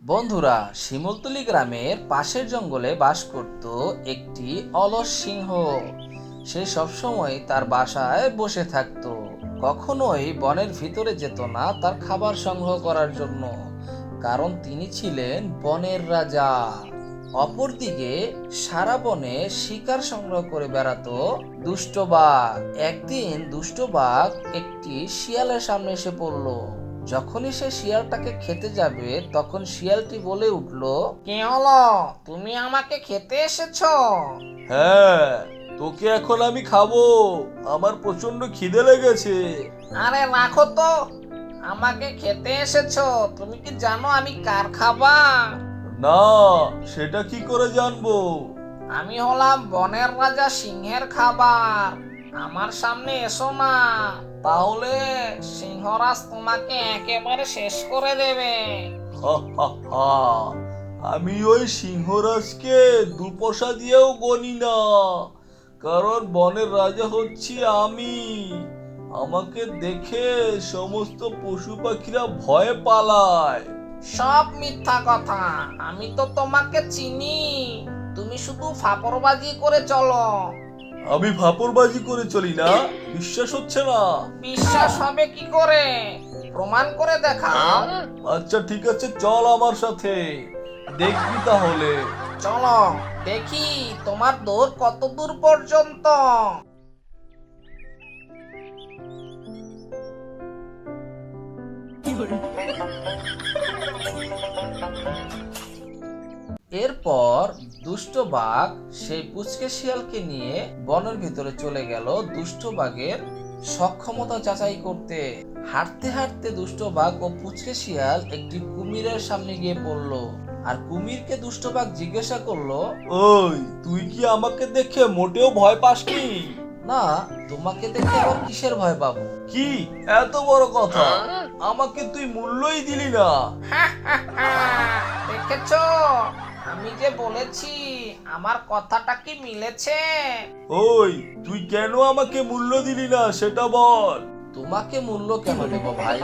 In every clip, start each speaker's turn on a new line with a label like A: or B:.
A: বন্ধুরা, শিমুলতলি গ্রামের পাশের জঙ্গলে বাস করত একটি অলস সিংহ। সে সবসময় তার বাসায় বসে থাকতো, কখনোই বনের ভিতরে যেত না তার খাবার সংগ্রহ করার জন্য, কারণ তিনি ছিলেন বনের রাজা। অপরদিকে সারা বনে শিকার সংগ্রহ করে বেড়াতো দুষ্ট বাঘ। একদিন দুষ্ট বাঘ একটি শিয়ালের সামনে এসে পড়ল। যখনই সে শিয়ালটাকে খেতে যাবে তখন শিয়ালটি বলে উঠল, কি হলো, তুমি আমাকে খেতে এসেছো?
B: হ্যাঁ, তোকে এখন আমি খাবো। আমার প্রচন্ড খিদে লেগেছে।
A: আরে রাখো তো, আমাকে খেতে এসেছো, তুমি কি জানো আমি কার খাবার?
B: না, সেটা কি করে জানবো?
A: আমি হলাম বনের রাজা সিংহের খাবার। আমার সামনে এসো না, তাহলে সিংহরাজ তোমাকে একেবারে শেষ করে দেবে।
B: হা হা হা। আমি ওই সিংহরাজকে দুপয়সা দিয়েও গনি না, কারণ বনের রাজা হচ্ছি আমি। আমাকে দেখে সমস্ত পশু পাখিরা ভয়ে পালায়।
A: সব মিথ্যা কথা, আমি তো তোমাকে চিনি। তুমি শুধু ফাপড়বাজি করে চলো।
B: আমি ফাপড়বাজি করে চলি না? বিশ্বাস হচ্ছে না?
A: বিশ্বাস হবে কি করে? প্রমাণ করে দেখাও।
B: আচ্ছা ঠিক আছে, চল আমার সাথে, দেখবি তাহলে।
A: চলো দেখি তোমার দৌড় কত দূর পর্যন্ত। এরপর দুষ্ট বাঘ সেই পুচকে শিয়ালকে নিয়ে বনের ভিতরে চলে গেল দুষ্ট বাঘের সক্ষমতা যাচাই করতে। হাঁটতে হাঁটতে দুষ্ট বাঘ ও পুচকে শিয়াল একটি কুমিরের সামনে গিয়ে পড়লো। আর কুমিরকে দুষ্ট বাঘ জিজ্ঞাসা করলো,
B: ওই, তুই কি আমাকে দেখে মোটেও ভয় পাসনি?
A: না, তোমাকে দেখে আবার কিসের ভয় পাবো?
B: কি এত বড় কথা, আমাকে তুই মূল্যই দিলি না।
A: দেখেছো, আমি যে বলেছি, আমার কথাটা কি মিলেছে?
B: ওই, তুই কেন আমাকে মূল্য দিলি না সেটা বল।
A: তোমাকে মূল্য কেন দেব ভাই?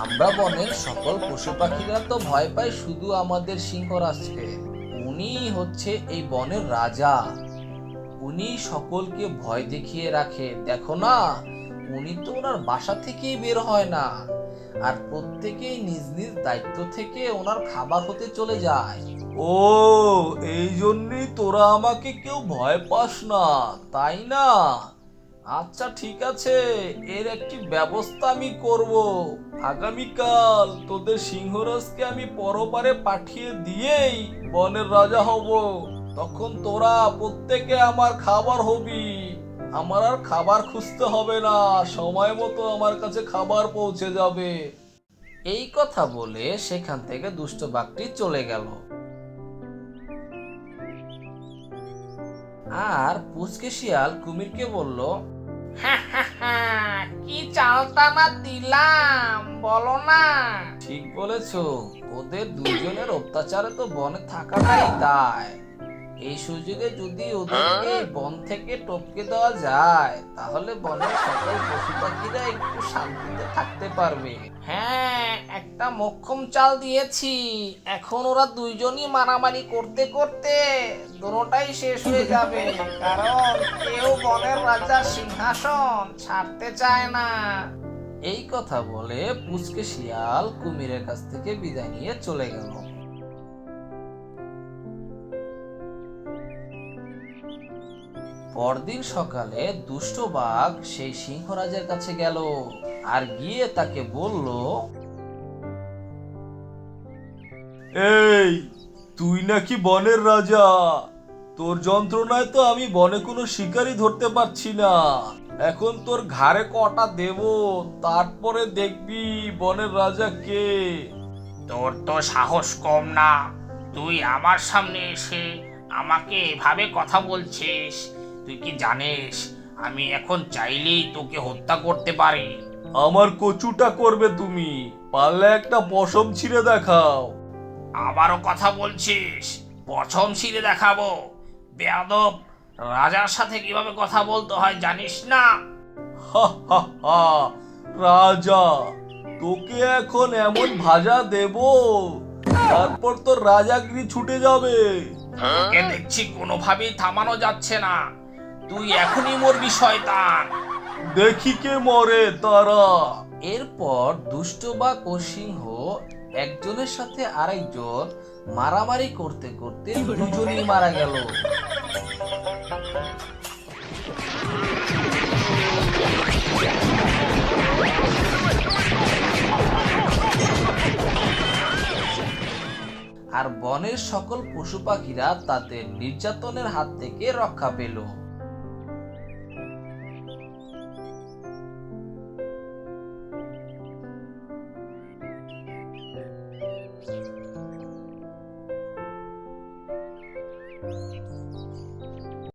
A: আমরা বনের সকল পশু পাখিরা তো ভয় পায় শুধু আমাদের সিংহরাজকে। উনি হচ্ছে এই বনের রাজা। উনি সকলকে ভয় দেখিয়ে রাখে, দেখো না, উনি তো ওনার বাসা থেকেই বের হয় না। আর প্রত্যেকেই নিজ নিজ দায়িত্ব থেকে ওনার খাবার হতে চলে যায়।
B: ও, এই জন্যই তোরা আমাকে কেউ ভয় পাস না, তাই না? আচ্ছা ঠিক আছে, এর একটি ব্যবস্থা আমি করব। আগামীকাল তোদের সিংহরাজকে আমি পরপারে পাঠিয়ে দিয়েই বনের রাজা হব। তখন তোরা প্রত্যেকে আমার খাবার হবি। আমার আর খাবার খুঁজতে হবে না, সময় মতো আমার কাছে খাবার পৌঁছে যাবে।
A: এই কথা বলে সেখান থেকে দুষ্ট বাঘটি চলে গেল। আর পুচকে শিয়াল কুমিরকে বলল, কি চালটা না দিলাম, বলো না। ঠিক বলেছো, ওদের দুজনের অত্যাচারে তো বনে থাকাটাই দায়। এই সুযোগে যদি ওদেরকে বন থেকে টপকে দেওয়া যায়, তাহলে বনের সকল পশু পাখিরা একটু শান্তিতে থাকতে পারবে। হ্যাঁ, একটা মোক্ষম চাল দিয়েছি। এখন ওরা দুইজনই মারামারি করতে করতে দুটোটাই শেষ হয়ে যাবে, কারণ কেউ বনের রাজার সিংহাসন ছাড়তে চায় না। এই কথা বলে পুচকে শিয়াল কুমিরের কাছ থেকে বিদায় নিয়ে চলে গেল। পরদিন সকালে দুষ্ট বাঘ সেই সিংহরাজের কাছে গেল আর গিয়ে তাকে বলল,
B: এই, তুই নাকি বনের রাজা? তোর যন্ত্রণায় তো আমি বনে কোনো শিকারই ধরতে পারছি না। এখন তোর ঘাড়ে কটা দেব, তারপরে দেখবি বনের রাজা কে।
C: তোর তো সাহস কম না, তুই আমার সামনে এসে আমাকে এভাবে কথা বলছিস? তুই কি জানিস আমি এখন চাইলেই তোকে হত্যা করতে পারি?
B: আমার কচুটা করবে তুমি, পারলে একটা পশম ছিঁড়ে দেখাও।
C: আবারও কথা বলছিস? পছম ছিঁড়ে দেখাবো? বেয়াদব, রাজার সাথে কিভাবে কথা বলতে হয় জানিস না?
B: হা হা হা। রাজা, তোকে এখন এমন ভাজা দেব তারপর তো রাজাগিরি ছুটে যাবে।
C: তোকে দেখছি কোনোভাবেই থামানো যাচ্ছে না, তুই এখনই মরবি শয়তান।
B: দেখি কে মরে তারা।
A: এরপর দুষ্ট বাঘ ও সিংহ একজনের সাথে আরেকজন মারামারি করতে করতে দুজনেই মারা গেল। আর বনের সকল পশু পাখিরা তাদের নির্যাতনের হাত থেকে রক্ষা পেল।